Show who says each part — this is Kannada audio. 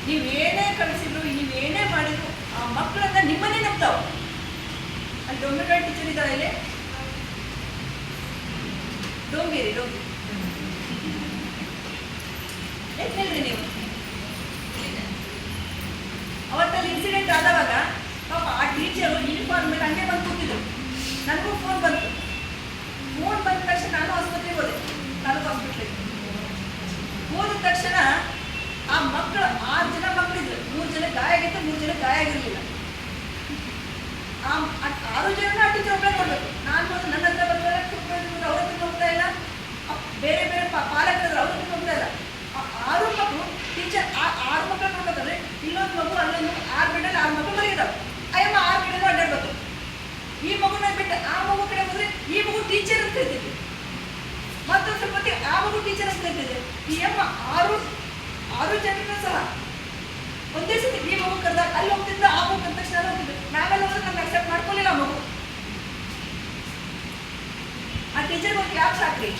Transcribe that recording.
Speaker 1: ನೀವೇನೇ ಕಳಿಸಿದ್ರು, ನೀವೇನೇ ಮಾಡಿದ್ರು ಆ ಮಕ್ಕಳನ್ನ ನಿಮ್ಮನ್ನೇ ನಂಬ್ತಾವ. ಅಲ್ಲಿ ಡೊಂಗೇಗೌಡ ಟೀಚರ್ ಇದ್ದಾಳೆ, ಇಲ್ಲಿ ಡೋಂಗೇರಿ ಏನ್ ಹೇಳ್ರಿ ನೀವು? ಅವತ್ತಲ್ಲಿ ಇನ್ಸಿಡೆಂಟ್ ಆದವಾಗ ಪಾಪ ಆ ಟೀಚರು ಯೂನಿಫಾರ್ಮ್ ಮೇಲೆ ಹಂಗೆ ಬಂದು ಕೂತಿದ್ರು. ನನಗೂ ಫೋನ್ ಬಂತು. ಫೋನ್ ಬಂದ ತಕ್ಷಣ ನಾನು ಆಸ್ಪತ್ರೆಗೆ ಹೋದೆ, ತಾಲೂಕು ಹಾಸ್ಪಿಟ್ಲಿಗೆ. ಹೋದ ತಕ್ಷಣ ಆ ಮಕ್ಕಳು 6 ಜನ ಮಕ್ಕಳಿದ್ರು. 3 ಜನ ಗಾಯ ಆಗಿತ್ತು, 3 ಜನ ಗಾಯ ಆಗಿರಲಿಲ್ಲ. ಆ 6 ಜನ ಆ ಟೀಚರ್ ಒಬ್ಬರೇ ನೋಡ್ಬೇಕು. ನಾನು ನನ್ನ ಹತ್ರ ಬರ್ತಾರೆ, ಅವ್ರ ಹತ್ರ ಹೋಗ್ತಾ ಇಲ್ಲ, ಬೇರೆ ಬೇರೆ ಪಾಲಕರು ಅವ್ರ ಹತ್ರ ಹೋಗ್ತಾ ಇಲ್ಲ. 6 ಮಕ್ಕಳು ಟೀಚರ್ 6 ಮಕ್ಕಳು ನೋಡ್ಬೇಕಂದ್ರೆ ಇನ್ನೊಂದು ಮಗು ಅಲ್ಲೊಂದು 6 ಬೆಡ್ಡಲ್ಲಿ 6 ಮಕ್ಕಳು ಬರೀದಾವೆ. ಅಯ್ಯಮ್ಮ 6 ಬೆಡ್ಡಲ್ಲಿ ಅಡ್ಡಾಡ್ಬೇಕು. ಈ ಮಗುನ ಬಿಟ್ಟು ಆ ಮಗು ಕಡೆ ಹೋದ್ರೆ ಈ ಮಗು ಟೀಚರ್ ಅಂತ ಹೇಳ್ತಿದ್ದೆ, ಮತ್ತೊಂದು ಸ್ವಲ್ಪ ಹೊತ್ತಿಗೆ ಆ ಮಗು ಟೀಚರ್ ಅಂತ ಹೇಳ್ತಿದ್ದೆ. ಈ ಅಮ್ಮ 6 ಜನರನ್ನ ಸಹ ಒಂದೇ ಸತಿ ಈ ಮಗು ಕರೆದಾಗ ಅಲ್ಲಿ ಹೋಗ್ತಿದ್ದ, ಆ ಮಗು ಕರೆದ ತಕ್ಷಣ ಹೋಗ್ತಿದ್ದೆ. ನಾವೆಲ್ಲ ಹೋದ್ರೆ ನಮ್ಗೆ ಅಕ್ಸೆಪ್ಟ್ ಮಾಡ್ಕೊಳ್ಳಿಲ್ಲ ಆ ಮಗು. ಆ ಟೀಚರ್ಗೆ ಒಂದು ಕ್ಲಾಪ್ಸ್ ಹಾಕ್ರಿ.